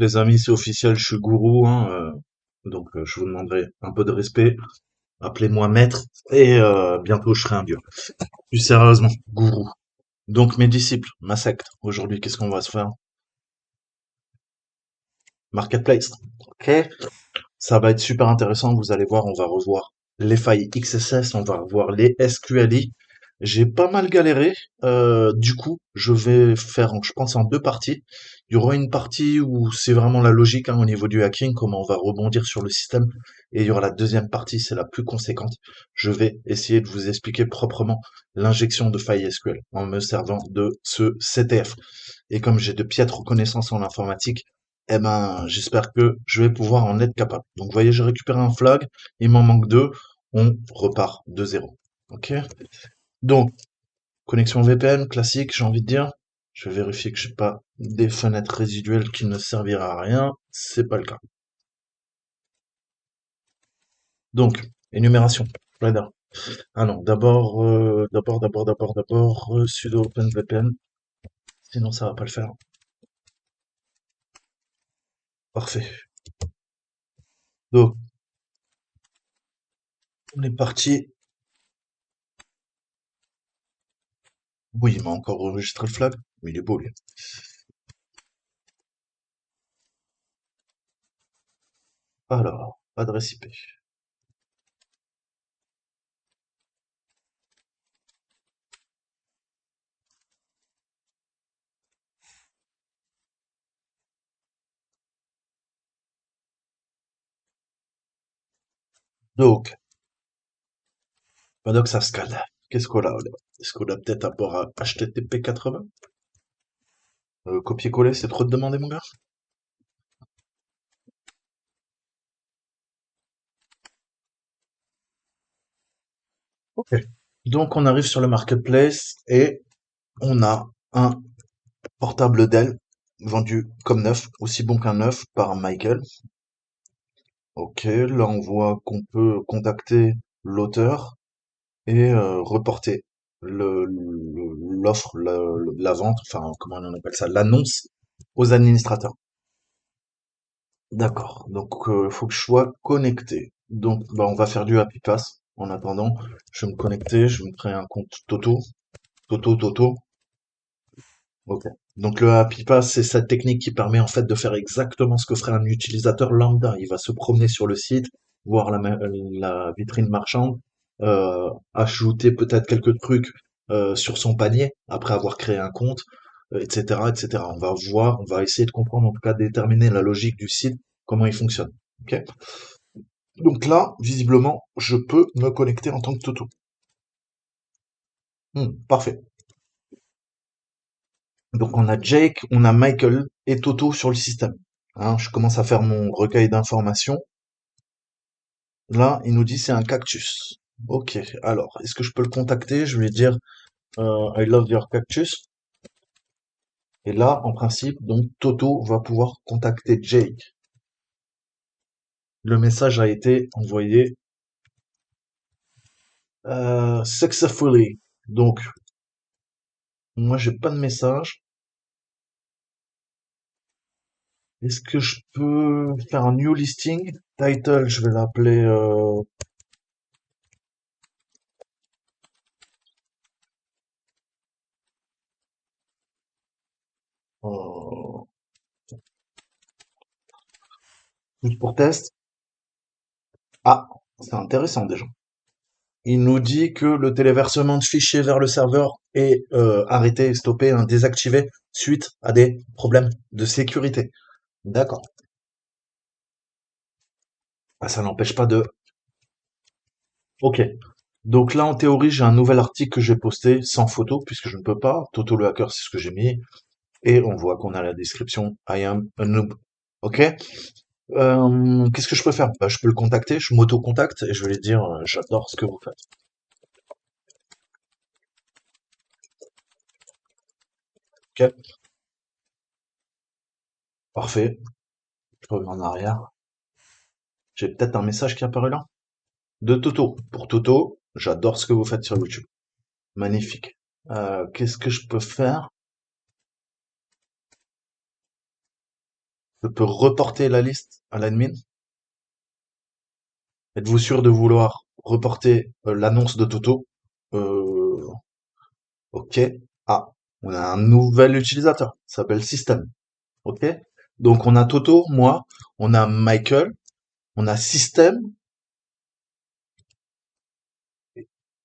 Les amis, c'est officiel, je suis gourou, hein, donc je vous demanderai un peu de respect. Appelez-moi maître et bientôt je serai un dieu. Plus sérieusement, gourou. Donc mes disciples, ma secte, aujourd'hui, qu'est-ce qu'on va se faire? Marketplace. Ok? Ça va être super intéressant, vous allez voir, on va revoir les failles XSS, on va revoir les SQLI. J'ai pas mal galéré, du coup, je vais faire, je pense, en deux parties. Il y aura une partie où c'est vraiment la logique hein, au niveau du hacking, comment on va rebondir sur le système, et il y aura la deuxième partie, c'est la plus conséquente. Je vais essayer de vous expliquer proprement l'injection de failles SQL en me servant de ce CTF. Et comme j'ai de piètres connaissances en informatique, eh ben, j'espère que je vais pouvoir en être capable. Donc, vous voyez, j'ai récupéré un flag, il m'en manque deux, on repart de zéro. Ok? Donc, connexion VPN classique, j'ai envie de dire. Je vais vérifier que j'ai pas des fenêtres résiduelles qui ne servira à rien. C'est pas le cas. Donc, énumération. Radar. Ah non, d'abord, sudo OpenVPN. Sinon, ça va pas le faire. Parfait. Donc, on est parti. Oui, il m'a encore enregistré le flag, mais il est beau, lui. Alors, adresse IP. Donc, pendant que ça se cale, qu'est-ce qu'on a là? Est-ce qu'on a peut-être un port à HTTP 80? Copier-coller, c'est trop de demander, mon gars? Ok. Donc, on arrive sur le marketplace et on a un portable Dell vendu comme neuf, aussi bon qu'un neuf par Michael. Ok, là on voit qu'on peut contacter l'auteur et reporter l'offre, la vente, enfin comment on appelle ça, l'annonce aux administrateurs. D'accord, donc faut que je sois connecté. Donc bah, on va faire du Happy Pass. En attendant, je vais me connecter, je me crée un compte Toto. Toto. Ok. Donc le Happy Pass, c'est cette technique qui permet en fait de faire exactement ce que ferait un utilisateur lambda. Il va se promener sur le site, voir la vitrine marchande, ajouter peut-être quelques trucs sur son panier après avoir créé un compte, etc., etc. On va voir, on va essayer de comprendre, en tout cas déterminer la logique du site, comment il fonctionne. Ok. Donc là, visiblement, je peux me connecter en tant que Toto. Parfait. Donc on a Jake, on a Michael et Toto sur le système. Hein, je commence à faire mon recueil d'informations. Là, il nous dit c'est un cactus. Ok, alors, est-ce que je peux le contacter? Je vais lui dire I love your cactus. Et là, en principe, donc Toto va pouvoir contacter Jake. Le message a été envoyé successfully. Donc, moi, j'ai pas de message. Est-ce que je peux faire un new listing? Title, je vais l'appeler euh, juste pour test. Ah, c'est intéressant déjà. Il nous dit que le téléversement de fichiers vers le serveur est arrêté, stoppé, hein, désactivé suite à des problèmes de sécurité. D'accord. Ah, ça n'empêche pas de... Ok. Donc là, en théorie, j'ai un nouvel article que j'ai posté sans photo, puisque je ne peux pas. Toto le hacker, c'est ce que j'ai mis. Et on voit qu'on a la description I am a noob. Ok. Qu'est-ce que je peux faire? Bah, je peux le contacter, je m'auto-contacte et je vais lui dire j'adore ce que vous faites. Ok. Parfait. Je reviens en arrière. J'ai peut-être un message qui apparaît là. De Toto. Pour Toto, j'adore ce que vous faites sur YouTube. Magnifique. Qu'est-ce que je peux faire? Je peux reporter la liste à l'admin. Êtes-vous sûr de vouloir reporter l'annonce de Toto? Euh, ok. Ah, on a un nouvel utilisateur. Ça s'appelle System. Ok. Donc on a Toto, moi, on a Michael, on a System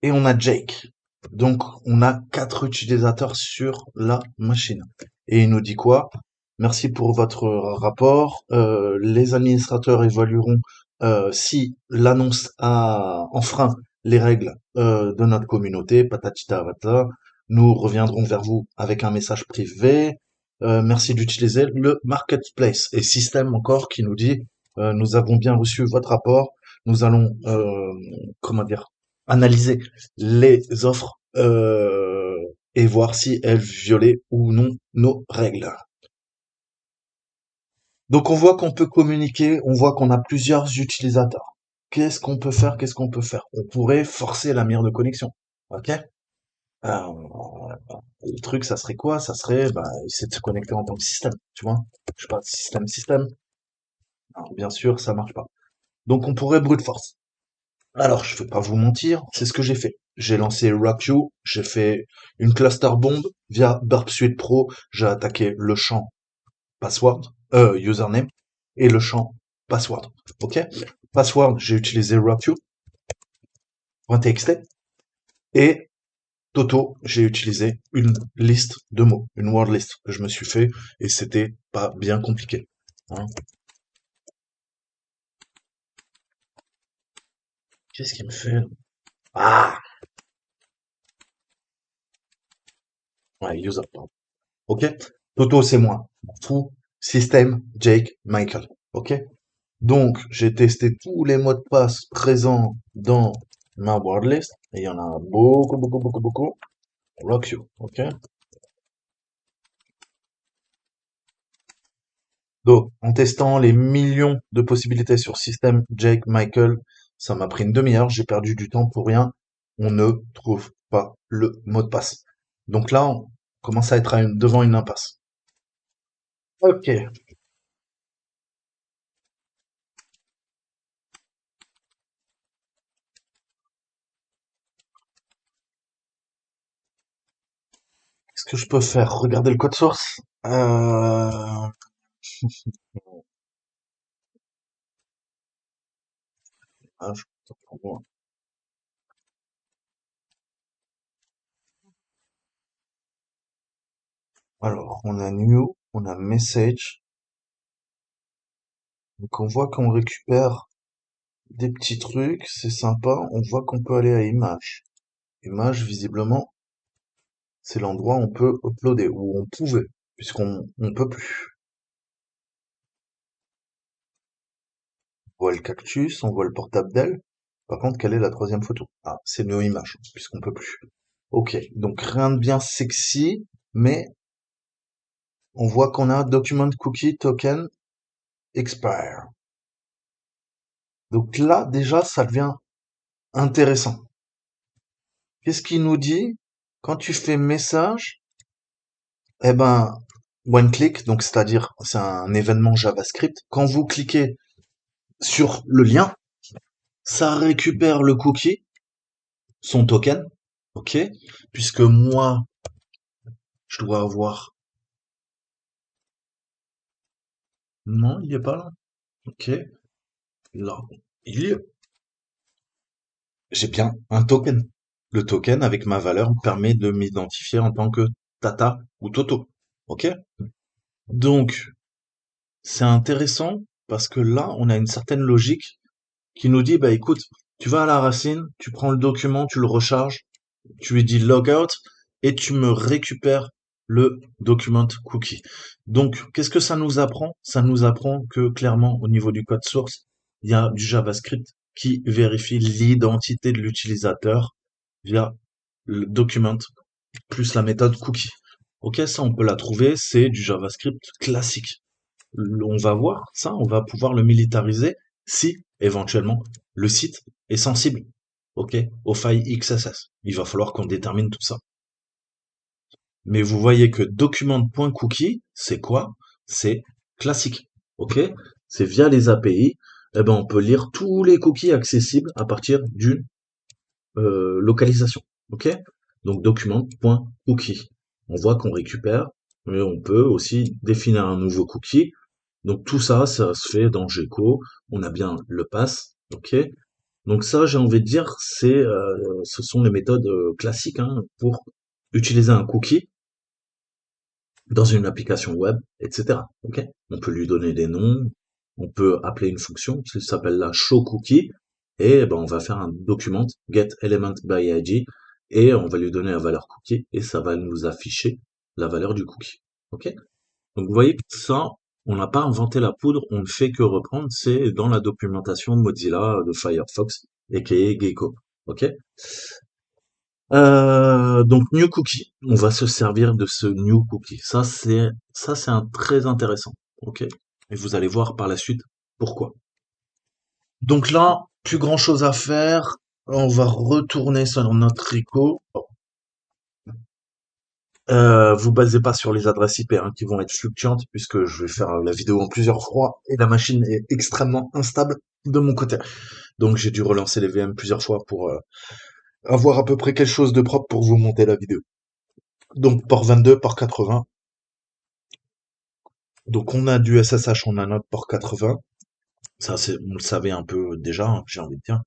et on a Jake. Donc on a 4 utilisateurs sur la machine. Et il nous dit quoi? Merci pour votre rapport. Les administrateurs évalueront si l'annonce a enfreint les règles de notre communauté. Patati patata. Nous reviendrons vers vous avec un message privé. Merci d'utiliser le marketplace. Et système encore qui nous dit nous avons bien reçu votre rapport. Nous allons comment dire analyser les offres et voir si elles violaient ou non nos règles. Donc on voit qu'on peut communiquer, on voit qu'on a plusieurs utilisateurs. Qu'est-ce qu'on peut faire? Qu'est-ce qu'on peut faire? On pourrait forcer la mire de connexion. Ok? Le truc, ça serait quoi? Ça serait, bah, essayer de se connecter en tant que système, tu vois? Je sais pas, système. Alors, bien sûr, ça marche pas. Donc on pourrait brute force. Alors, je vais pas vous mentir, c'est ce que j'ai fait. J'ai lancé RackU, j'ai fait une cluster bomb via Burp Suite Pro, j'ai attaqué le champ password, username, et le champ password. Ok? Password, j'ai utilisé RackU.txt, et Toto, j'ai utilisé une liste de mots, une word list que je me suis fait, et c'était pas bien compliqué. Hein. Qu'est-ce qu'il me fait là? Ah! Ouais, user, pardon. Ok? Toto, c'est moi. Fou, système, Jake, Michael. Ok? Donc, j'ai testé tous les mots de passe présents dans ma wordlist. Et il y en a beaucoup. Rock you. Ok? Donc, en testant les millions de possibilités sur système, Jake, Michael, ça m'a pris une demi-heure. J'ai perdu du temps pour rien. On ne trouve pas le mot de passe. Donc là, on commence à être devant une impasse. Ok. Qu'est-ce que je peux faire? Regarder le code source? Ah, alors, on a new, on a message. Donc, on voit qu'on récupère des petits trucs, c'est sympa. On voit qu'on peut aller à image. Image, visiblement, c'est l'endroit où on peut uploader, où on pouvait, puisqu'on peut plus. On voit le cactus, on voit le portable d'elle. Par contre, quelle est la troisième photo? Ah, c'est nos images, puisqu'on peut plus. Ok, donc rien de bien sexy, mais on voit qu'on a document cookie token expire. Donc là, déjà, ça devient intéressant. Qu'est-ce qu'il nous dit? Quand tu fais message, eh ben, one click, donc c'est-à-dire, c'est un événement JavaScript. Quand vous cliquez sur le lien, ça récupère le cookie, son token, ok? Puisque moi, je dois avoir... Non, il est pas là. Ok, là, il y est. J'ai bien un token. Le token, avec ma valeur, me permet de m'identifier en tant que Tata ou Toto. Ok? Donc, c'est intéressant parce que là, on a une certaine logique qui nous dit, bah écoute, tu vas à la racine, tu prends le document, tu le recharges, tu lui dis logout et tu me récupères le document cookie. Donc, qu'est-ce que ça nous apprend? Ça nous apprend que clairement, au niveau du code source, il y a du JavaScript qui vérifie l'identité de l'utilisateur via le document plus la méthode cookie. Ok, ça on peut la trouver, c'est du JavaScript classique. On va voir ça, on va pouvoir le militariser si éventuellement le site est sensible, ok, aux failles XSS. Il va falloir qu'on détermine tout ça. Mais vous voyez que document.cookie, c'est quoi? C'est classique. ok? C'est via les API, eh ben, on peut lire tous les cookies accessibles à partir d'une localisation, ok? Donc document.cookie. On voit qu'on récupère, mais on peut aussi définir un nouveau cookie. Donc tout ça, ça se fait dans Gecko. On a bien le pass, ok? Donc ça, j'ai envie de dire, ce sont les méthodes classiques hein, pour utiliser un cookie dans une application web, etc. Ok? On peut lui donner des noms, on peut appeler une fonction qui s'appelle la showCookie, et ben on va faire un document getElementById, et on va lui donner la valeur cookie, et ça va nous afficher la valeur du cookie. Ok? Donc vous voyez que ça, on n'a pas inventé la poudre, on ne fait que reprendre, c'est dans la documentation Mozilla de Firefox, aka Gecko. Ok? Donc new cookie, on va se servir de ce new cookie. Ça c'est un très intéressant, ok? Et vous allez voir par la suite pourquoi. Donc là, plus grand chose à faire. On va retourner sur notre repo. Vous basez pas sur les adresses IP hein, qui vont être fluctuantes puisque je vais faire la vidéo en plusieurs fois et la machine est extrêmement instable de mon côté. Donc j'ai dû relancer les VM plusieurs fois pour avoir à peu près quelque chose de propre pour vous monter la vidéo. Donc port 22, port 80. Donc on a du SSH, on a notre port 80. Ça, c'est, on le savait un peu déjà, hein, j'ai envie de dire.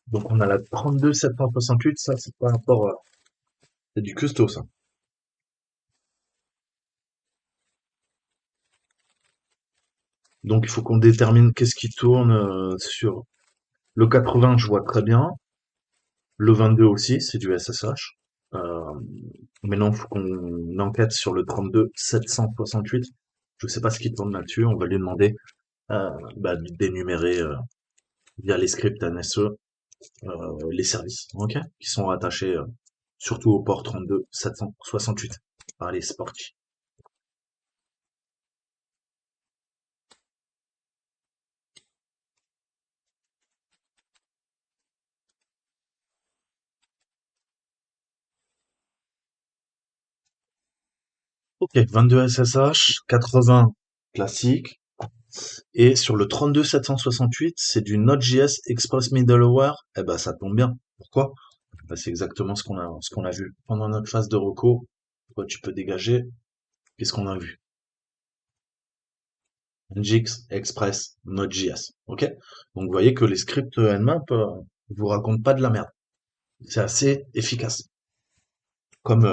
Donc on a la 32 768, ça c'est pas un port, c'est du custo ça. Donc il faut qu'on détermine qu'est-ce qui tourne sur le 80, je vois très bien. Le 22 aussi, c'est du SSH. Euh, Maintenant, il faut qu'on enquête sur le 32 768. Je sais pas ce qui tourne là-dessus. On va lui demander de d'énumérer via les scripts NSE les services, ok, qui sont rattachés surtout au port 32 768. Allez, c'est parti. Ok, 22 SSH, 80 classique, et sur le 32 768, c'est du Node.js Express Middleware. Eh ben, ça tombe bien. Pourquoi? Ben, c'est exactement ce qu'on a vu pendant notre phase de reco. Toi, tu peux dégager. Qu'est-ce qu'on a vu? Nginx, Express, Node.js. Ok? Donc, vous voyez que les scripts Nmap vous racontent pas de la merde. C'est assez efficace. Comme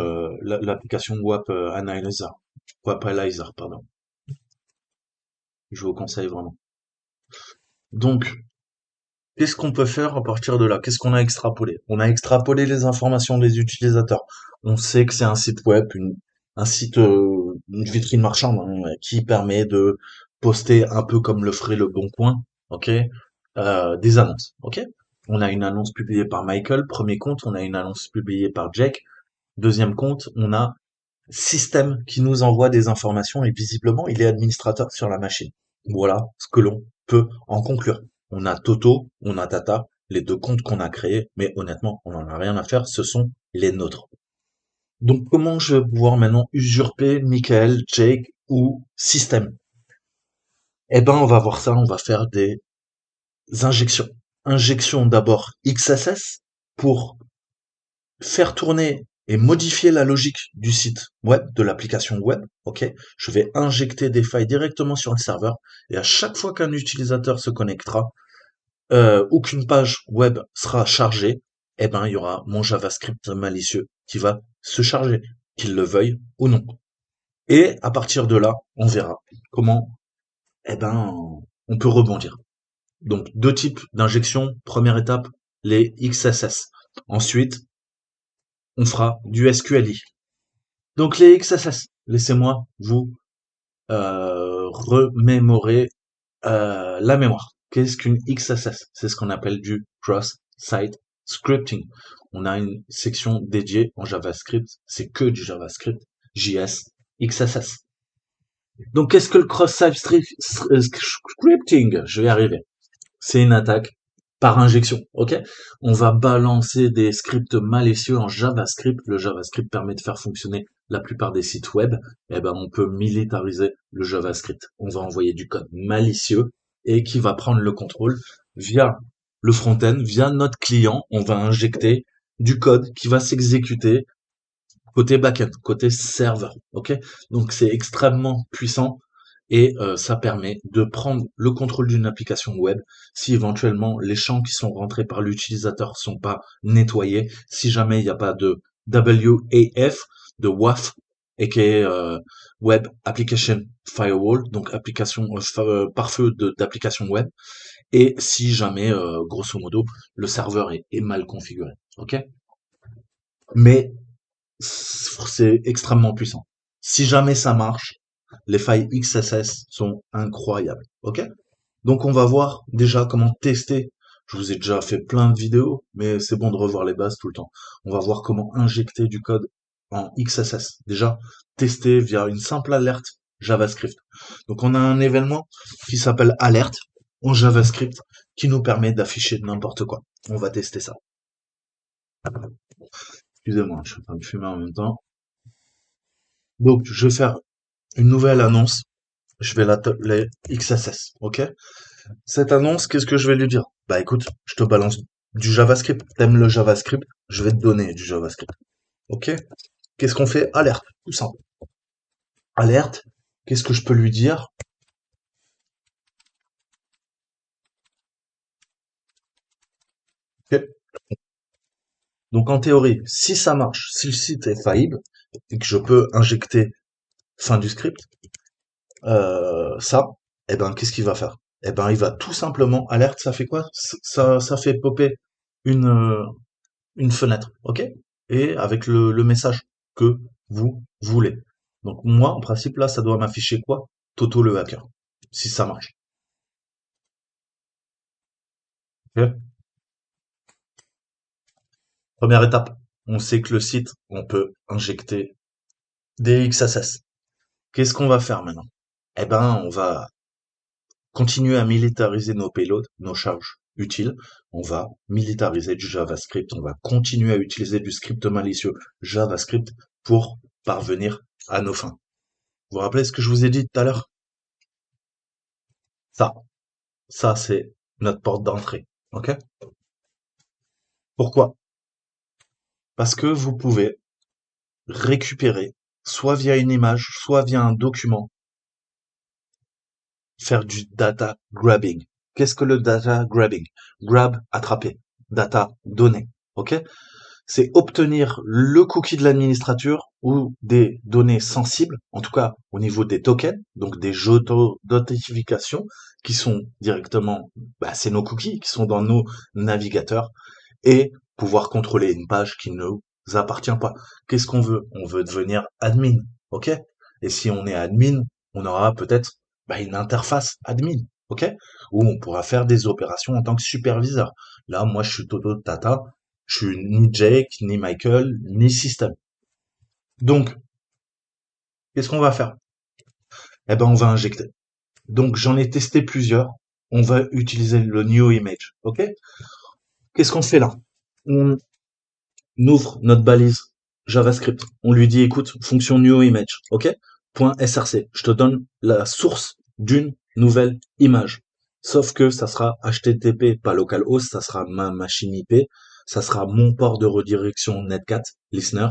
l'application WAP Analyzer. WAP Analyzer, pardon. Je vous conseille vraiment. Donc, qu'est-ce qu'on peut faire à partir de là? Qu'est-ce qu'on a extrapolé? On a extrapolé les informations des utilisateurs. On sait que c'est un site web, un site, une vitrine marchande hein, qui permet de poster un peu comme le ferait le Bon Coin, ok? Des annonces, ok? On a une annonce publiée par Michael, premier compte. On a une annonce publiée par Jack, deuxième compte. On a système qui nous envoie des informations et visiblement il est administrateur sur la machine. Voilà ce que l'on peut en conclure. On a Toto, on a Tata, les deux comptes qu'on a créés, mais honnêtement, on n'en a rien à faire, ce sont les nôtres. Donc comment je vais pouvoir maintenant usurper Michael, Jake ou système? Eh ben on va voir ça, on va faire des injections. Injection d'abord XSS pour faire tourner et modifier la logique du site web, de l'application web, ok? Je vais injecter des failles directement sur le serveur et à chaque fois qu'un utilisateur se connectera ou qu'une page web sera chargée, eh ben il y aura mon JavaScript malicieux qui va se charger, qu'il le veuille ou non. Et à partir de là, on verra comment, eh ben, on peut rebondir. Donc deux types d'injection. Première étape, les XSS. Ensuite, on fera du SQLi. Donc les XSS, laissez-moi vous remémorer la mémoire. Qu'est-ce qu'une XSS? C'est ce qu'on appelle du cross-site scripting. On a une section dédiée en JavaScript, c'est que du JavaScript, JS, XSS. Donc qu'est-ce que le cross-site scripting? Je vais y arriver. C'est une attaque par injection, ok? On va balancer des scripts malicieux en JavaScript. Le JavaScript permet de faire fonctionner la plupart des sites web. Eh ben, on peut militariser le JavaScript. On va envoyer du code malicieux et qui va prendre le contrôle via le front-end, via notre client. On va injecter du code qui va s'exécuter côté backend, côté serveur, ok? Donc c'est extrêmement puissant et ça permet de prendre le contrôle d'une application web si éventuellement les champs qui sont rentrés par l'utilisateur sont pas nettoyés, si jamais il n'y a pas de WAF, de WAF, et qui est Web Application Firewall, donc application pare-feu d'application web, et si jamais, grosso modo, le serveur est mal configuré, ok? Mais c'est extrêmement puissant. Si jamais ça marche, les failles XSS sont incroyables. Ok? Donc on va voir déjà comment tester. Je vous ai déjà fait plein de vidéos, mais c'est bon de revoir les bases tout le temps. On va voir comment injecter du code en XSS. Déjà, tester via une simple alerte JavaScript. Donc on a un événement qui s'appelle alerte en JavaScript qui nous permet d'afficher n'importe quoi. On va tester ça. Excusez-moi, je suis en train de fumer en même temps. Donc je vais faire une nouvelle annonce. Je vais l'appeler XSS, ok? Cette annonce, qu'est-ce que je vais lui dire? Bah écoute, je te balance du JavaScript. T'aimes le JavaScript? Je vais te donner du JavaScript. Ok? Qu'est-ce qu'on fait? Alerte, tout simple. Alerte, qu'est-ce que je peux lui dire? Ok. Donc en théorie, si ça marche, si le site est faillible, et que je peux injecter fin du script, ça, eh ben qu'est-ce qu'il va faire? Eh ben il va tout simplement, alerte, ça fait quoi? Ça fait popper une, une fenêtre, ok? Et avec le message que vous voulez. Donc moi, en principe, là, ça doit m'afficher quoi? Toto le hacker, si ça marche. Ok. Première étape, on sait que le site, on peut injecter des XSS. Qu'est-ce qu'on va faire maintenant? Eh ben, on va continuer à militariser nos payloads, nos charges utiles. On va militariser du JavaScript. On va continuer à utiliser du script malicieux JavaScript pour parvenir à nos fins. Vous vous rappelez ce que je vous ai dit tout à l'heure? Ça, ça c'est notre porte d'entrée. Ok? Pourquoi? Parce que vous pouvez récupérer, soit via une image, soit via un document, faire du data grabbing. Qu'est-ce que le data grabbing? Grab, attraper. Data, donner. Ok? C'est obtenir le cookie de l'administrateur ou des données sensibles, en tout cas au niveau des tokens, donc des jeux d'authentification qui sont directement, bah, c'est nos cookies qui sont dans nos navigateurs et pouvoir contrôler une page qui ne nous appartient pas. Qu'est-ce qu'on veut? On veut devenir admin, ok? Et si on est admin, on aura peut-être bah, une interface admin, ok? Où on pourra faire des opérations en tant que superviseur. Là, moi, je suis Toto Tata, je suis ni Jake, ni Michael, ni System. Donc, qu'est-ce qu'on va faire? Eh ben, on va injecter. Donc, j'en ai testé plusieurs. On va utiliser le New Image, ok? Qu'est-ce qu'on fait là? On ouvre notre balise JavaScript. On lui dit, écoute, fonction new image, ok? Point .src. Je te donne la source d'une nouvelle image. Sauf que ça sera HTTP, pas localhost, ça sera ma machine IP, ça sera mon port de redirection netcat, listener,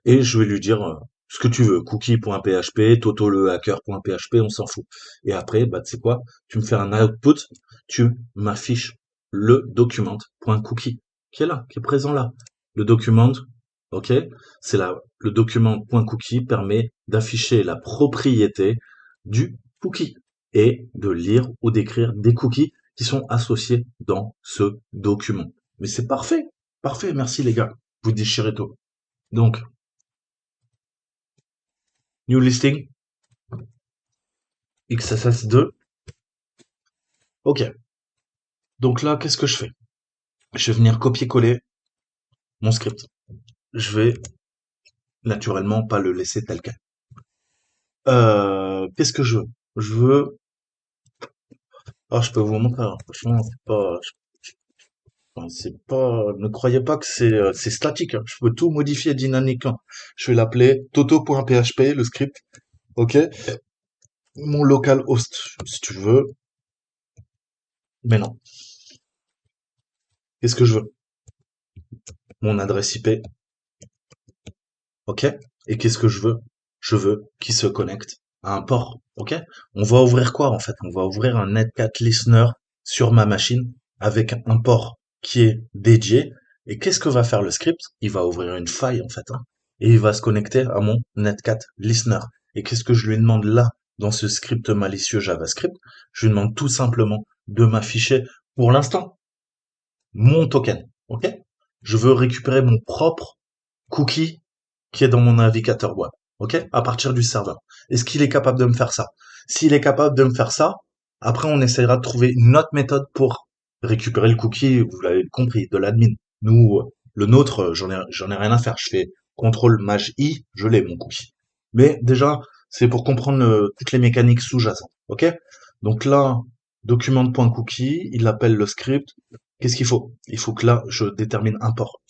et je vais lui dire ce que tu veux, cookie.php, totolehacker.php, on s'en fout. Et après, bah, tu sais quoi? Tu me fais un output, tu m'affiches le document.cookie qui est là, qui est présent là. Le document, ok, c'est là, le document.cookie permet d'afficher la propriété du cookie et de lire ou d'écrire des cookies qui sont associés dans ce document. Mais c'est parfait, parfait, merci les gars, vous déchirez tout. Donc, New listing, XSS2. Ok. Donc là, qu'est-ce que je fais? Je vais venir copier-coller mon script. Je vais naturellement pas le laisser tel quel. Qu'est-ce que je veux? Je veux... Ah, je peux vous montrer, hein. Franchement, c'est pas, ne croyez pas que c'est statique, hein. Je peux tout modifier dynamiquement. Je vais l'appeler toto.php, le script. Ok? Mon local host, si tu veux. Mais non. Qu'est-ce que je veux? Mon adresse IP. Ok? Et qu'est-ce que je veux? Je veux qu'il se connecte à un port. Ok? On va ouvrir quoi, en fait? On va ouvrir un Netcat Listener sur ma machine avec un port qui est dédié. Et qu'est-ce que va faire le script? Il va ouvrir une faille, en fait, hein, et il va se connecter à mon Netcat Listener. Et qu'est-ce que je lui demande là, dans ce script malicieux JavaScript? Je lui demande tout simplement de m'afficher, pour l'instant, mon token. Ok? Je veux récupérer mon propre cookie qui est dans mon navigateur web. Ok? À partir du serveur. Est-ce qu'il est capable de me faire ça? S'il est capable de me faire ça, après on essaiera de trouver une autre méthode pour récupérer le cookie, vous l'avez compris, de l'admin. Nous, le nôtre, j'en ai rien à faire. Je fais contrôle maj i, je l'ai mon cookie. Mais déjà, c'est pour comprendre toutes les mécaniques sous-jacentes. Ok? Donc là, document.cookie, il appelle le script. Qu'est-ce qu'il faut? Il faut que là, je détermine un port.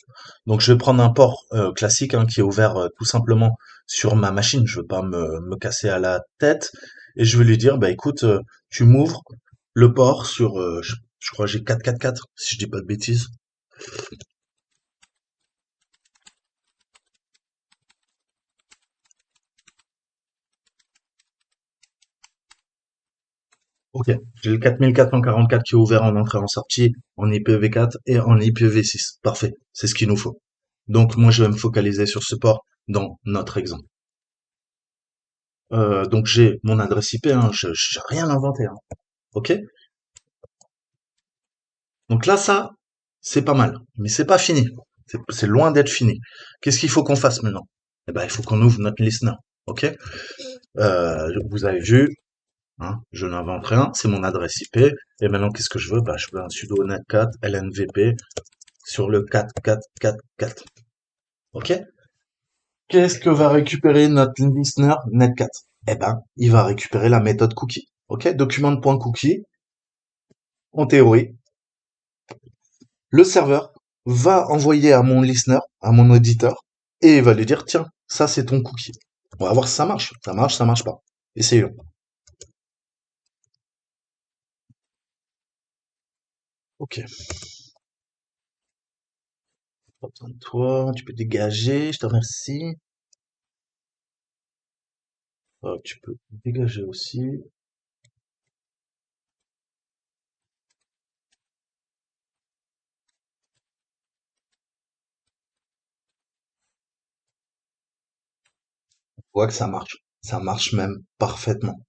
Donc je vais prendre un port classique, hein, qui est ouvert tout simplement sur ma machine. Je veux pas me casser à la tête. Et je vais lui dire, bah écoute, tu m'ouvres le port sur, je crois que j'ai 444, si je dis pas de bêtises. Ok, j'ai le 4444 qui est ouvert en entrée en sortie, en IPv4 et en IPv6. Parfait, c'est ce qu'il nous faut. Donc moi je vais me focaliser sur ce port dans notre exemple. Donc j'ai mon adresse IP, hein, j'ai rien inventé, hein. Ok? Donc là, ça, c'est pas mal, mais c'est pas fini. C'est loin d'être fini. Qu'est-ce qu'il faut qu'on fasse maintenant? Eh ben, il faut qu'on ouvre notre listener. Ok? Vous avez vu, hein, je n'invente rien, c'est mon adresse IP. Et maintenant, qu'est-ce que je veux? Bah, je veux un sudo netcat lnvp sur le 4444. Ok? Qu'est-ce que va récupérer notre listener netcat? Eh ben, il va récupérer la méthode cookie. Ok? Document.cookie, en théorie, le serveur va envoyer à mon listener, à mon auditeur, et il va lui dire, tiens, ça c'est ton cookie. On va voir si ça marche. Ça marche pas. Essayons. Ok. Pas besoin de toi, tu peux dégager, je te remercie. Tu peux dégager aussi. On voit que ça marche. Ça marche même parfaitement.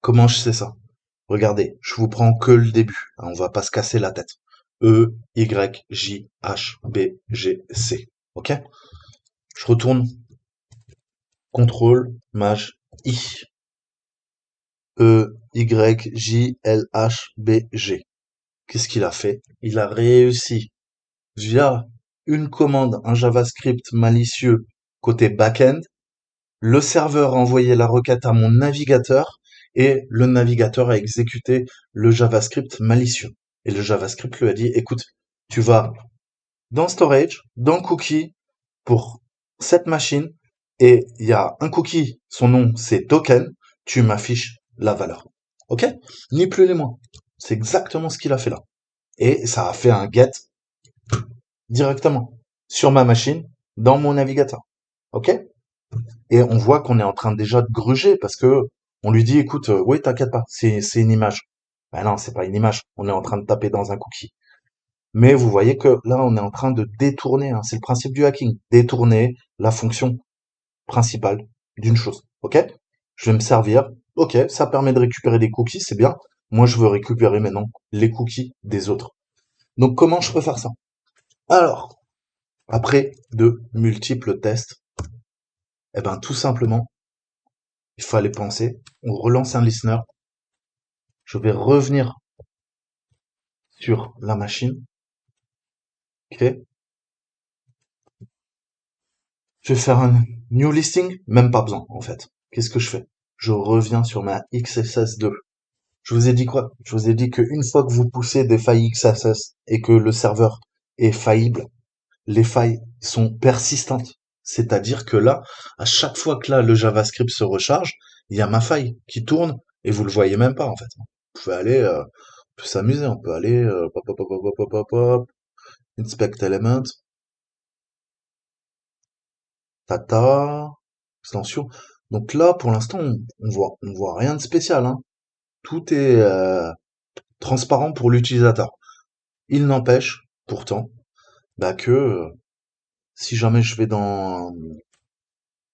Comment je sais ça? Regardez, je vous prends que le début, hein, on va pas se casser la tête. E, Y, J, H, B, G, C. Ok? Je retourne. Contrôle, maj, I. E, Y, J, L, H, B, G. Qu'est-ce qu'il a fait? Il a réussi, via une commande, un JavaScript malicieux côté back-end, le serveur a envoyé la requête à mon navigateur et le navigateur a exécuté le JavaScript malicieux. Et le JavaScript lui a dit, écoute, tu vas dans storage, dans cookie pour cette machine et il y a un cookie, son nom c'est token, tu m'affiches la valeur. Ok? Ni plus ni moins. C'est exactement ce qu'il a fait là. Et ça a fait un get directement sur ma machine, dans mon navigateur. Ok? Et on voit qu'on est en train déjà de gruger parce que on lui dit, écoute, oui, t'inquiète pas, c'est une image. Ben non, c'est pas une image. On est en train de taper dans un cookie. Mais vous voyez que là, on est en train de détourner, hein, c'est le principe du hacking, détourner la fonction principale d'une chose. Ok? Je vais me servir. Ok, ça permet de récupérer des cookies, c'est bien. Moi, je veux récupérer maintenant les cookies des autres. Donc, comment je peux faire ça? Alors, après de multiples tests, eh ben, tout simplement, Il fallait penser. On relance un listener. Je vais revenir sur la machine. Ok. Je vais faire un new listing. Même pas besoin, en fait. Qu'est-ce que je fais? Je reviens sur ma XSS2. Je vous ai dit quoi? Je vous ai dit qu'une fois que vous poussez des failles XSS et que le serveur est faillible, les failles sont persistantes. C'est-à-dire que là, à chaque fois que là, le JavaScript se recharge, il y a ma faille qui tourne et vous le voyez même pas, en fait. Vous pouvez aller, on peut s'amuser, on peut aller, hop, hop, hop, hop, hop, hop, hop, inspect element, tata, extension. Donc là, pour l'instant, on voit rien de spécial, hein. Tout est, transparent pour l'utilisateur. Il n'empêche, pourtant, bah que, si jamais je vais dans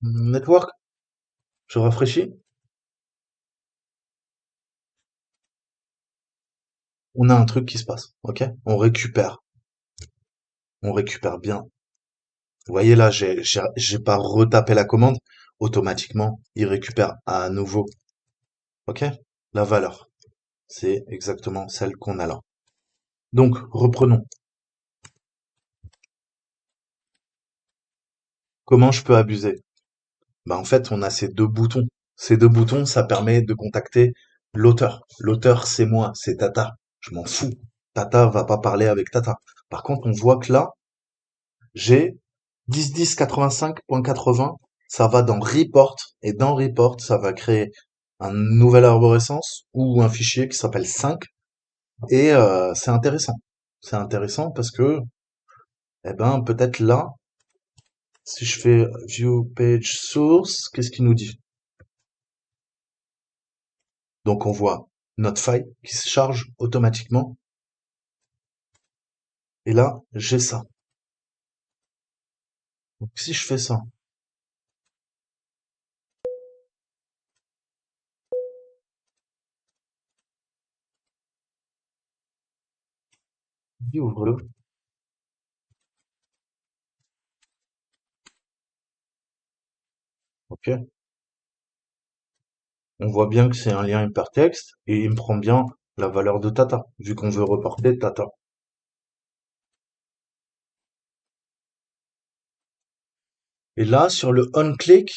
Network, je rafraîchis, on a un truc qui se passe, ok? On récupère bien. Vous voyez là, j'ai pas retapé la commande, automatiquement, il récupère à nouveau, ok? La valeur, c'est exactement celle qu'on a là. Donc, reprenons. Comment je peux abuser? Bah en fait, on a ces deux boutons. Ces deux boutons, ça permet de contacter l'auteur. L'auteur, c'est moi, c'est Tata. Je m'en fous. Tata va pas parler avec Tata. Par contre, on voit que là, j'ai 10.10.85.80, ça va dans report, et dans report, ça va créer un nouvel arborescence ou un fichier qui s'appelle 5, et c'est intéressant. C'est intéressant parce que, eh ben, peut-être là, si je fais view page source, qu'est-ce qu'il nous dit? Donc on voit notre faille qui se charge automatiquement, et là, j'ai ça. Donc si je fais ça, ouvre-le, ok? On voit bien que c'est un lien hypertexte et il me prend bien la valeur de Tata, vu qu'on veut reporter Tata. Et là, sur le onClick,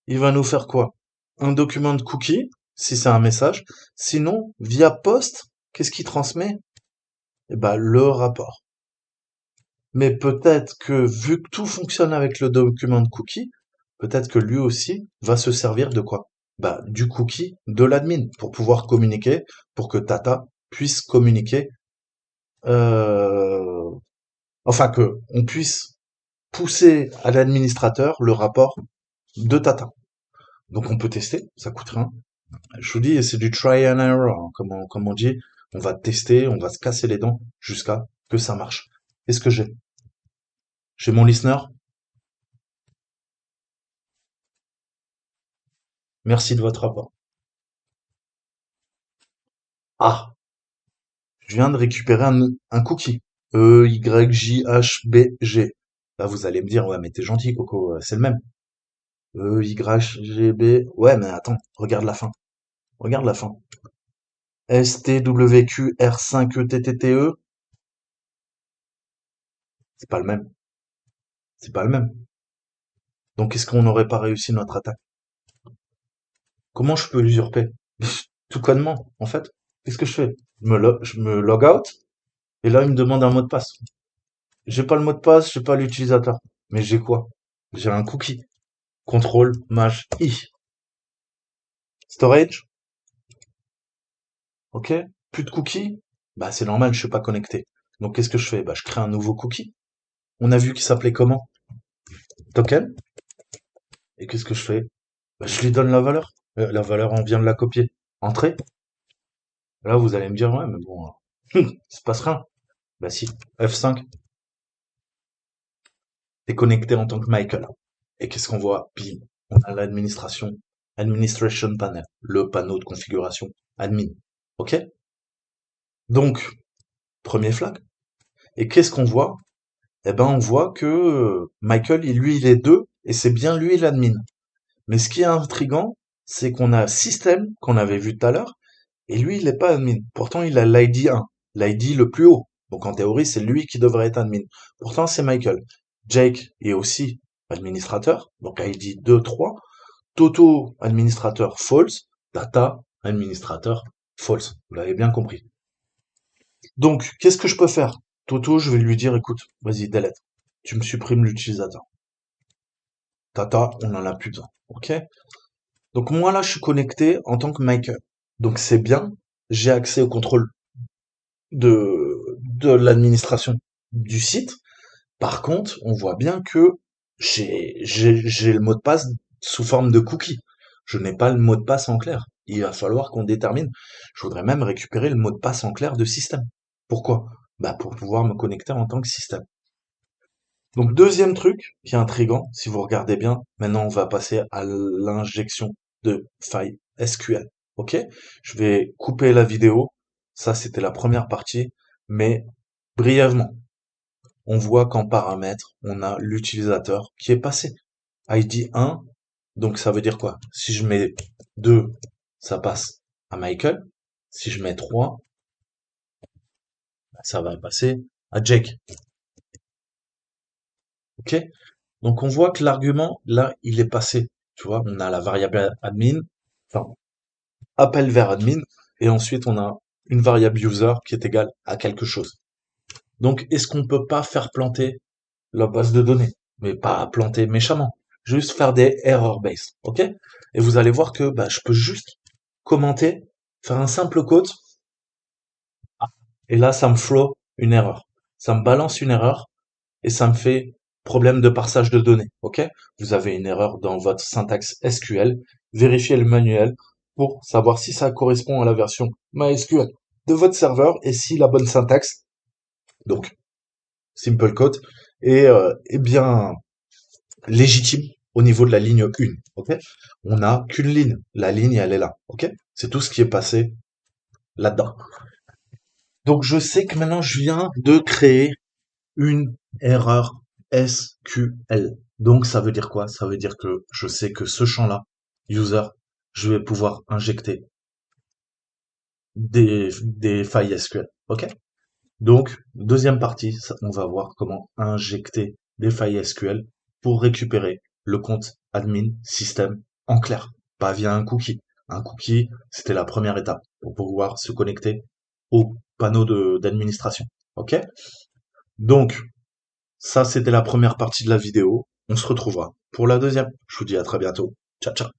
il va nous faire quoi? Un document de cookie, si c'est un message. Sinon, via post, qu'est-ce qu'il transmet? Eh ben, le rapport. Mais peut-être que, vu que tout fonctionne avec le document de cookie, peut-être que lui aussi va se servir de quoi? Bah, du cookie de l'admin pour pouvoir communiquer, pour que Tata puisse communiquer, euh, enfin que on puisse pousser à l'administrateur le rapport de Tata. Donc on peut tester, ça coûte rien. Je vous dis, c'est du try and error, hein, comme on dit. On va tester, on va se casser les dents jusqu'à que ça marche. Qu'est-ce que j'ai? J'ai mon listener. Merci de votre rapport. Ah, je viens de récupérer un cookie. EYJHBG. Là, vous allez me dire, ouais, mais t'es gentil, Coco, c'est le même. EYGB. Ouais, mais attends, regarde la fin. Regarde la fin. STWQR5ETTTE. C'est pas le même. C'est pas le même. Donc, est-ce qu'on n'aurait pas réussi notre attaque? Comment je peux l'usurper? Tout connement, en fait. Qu'est-ce que je fais? Je me log out, et là, il me demande un mot de passe. J'ai pas le mot de passe, j'ai pas l'utilisateur. Mais j'ai quoi? J'ai un cookie. Contrôle, maj, I. Storage, ok? Plus de cookies? Bah, c'est normal, je suis pas connecté. Donc, qu'est-ce que je fais? Bah, je crée un nouveau cookie. On a vu qu'il s'appelait comment? Token. Et qu'est-ce que je fais? Bah, je lui donne la valeur. La valeur, on vient de la copier. Entrée. Là, vous allez me dire, ouais, mais bon, il se passe rien. Bah si, F5, t'es connecté en tant que Michael. Et qu'est-ce qu'on voit? Bim, on a l'administration, administration panel, le panneau de configuration admin. Ok? Donc, premier flag. Et qu'est-ce qu'on voit? Eh ben, on voit que Michael, lui, il est deux, et c'est bien lui l'admin. Mais ce qui est intriguant, c'est qu'on a System, qu'on avait vu tout à l'heure, et lui, il n'est pas admin. Pourtant, il a l'ID 1, l'ID le plus haut. Donc en théorie, c'est lui qui devrait être admin. Pourtant, c'est Michael. Jake est aussi administrateur, donc ID 2, 3. Toto, administrateur false. Data, administrateur false. Vous l'avez bien compris. Donc, qu'est-ce que je peux faire? Toto, je vais lui dire, écoute, vas-y, delete. Tu me supprimes l'utilisateur. Data, on n'en a plus besoin. Ok? Donc moi là, je suis connecté en tant que Michael. Donc c'est bien, j'ai accès au contrôle de l'administration du site. Par contre, on voit bien que j'ai le mot de passe sous forme de cookie. Je n'ai pas le mot de passe en clair. Il va falloir qu'on détermine. Je voudrais même récupérer le mot de passe en clair de système. Pourquoi? Bah pour pouvoir me connecter en tant que système. Donc deuxième truc qui est intriguant, si vous regardez bien, maintenant on va passer à l'injection de failles SQL. Ok? Je vais couper la vidéo. Ça c'était la première partie, mais brièvement. On voit qu'en paramètres, on a l'utilisateur qui est passé. ID 1, donc ça veut dire quoi? Si je mets 2, ça passe à Michael. Si je mets 3, ça va passer à Jake. Ok? Donc on voit que l'argument, là, il est passé. Tu vois, on a la variable admin, enfin, appel vers admin, et ensuite on a une variable user qui est égale à quelque chose. Donc est-ce qu'on peut pas faire planter la base de données? Mais pas planter méchamment. Juste faire des error base. Ok? Et vous allez voir que bah, je peux juste commenter, faire un simple quote, et là ça me flow une erreur. Ça me balance une erreur, et ça me fait problème de partage de données. Ok? Vous avez une erreur dans votre syntaxe SQL. Vérifiez le manuel pour savoir si ça correspond à la version MySQL de votre serveur et si la bonne syntaxe, donc simple code, est bien légitime au niveau de la ligne 1. Ok? On n'a qu'une ligne. La ligne, elle est là. Ok? C'est tout ce qui est passé là-dedans. Donc je sais que maintenant je viens de créer une erreur SQL. Donc ça veut dire quoi? Ça veut dire que je sais que ce champ-là, user, je vais pouvoir injecter des failles SQL. Ok? Donc, deuxième partie, on va voir comment injecter des failles SQL pour récupérer le compte admin système en clair, pas via un cookie. Un cookie, c'était la première étape pour pouvoir se connecter au panneau d'administration. Ok? Donc, ça, c'était la première partie de la vidéo. On se retrouvera pour la deuxième. Je vous dis à très bientôt. Ciao, ciao.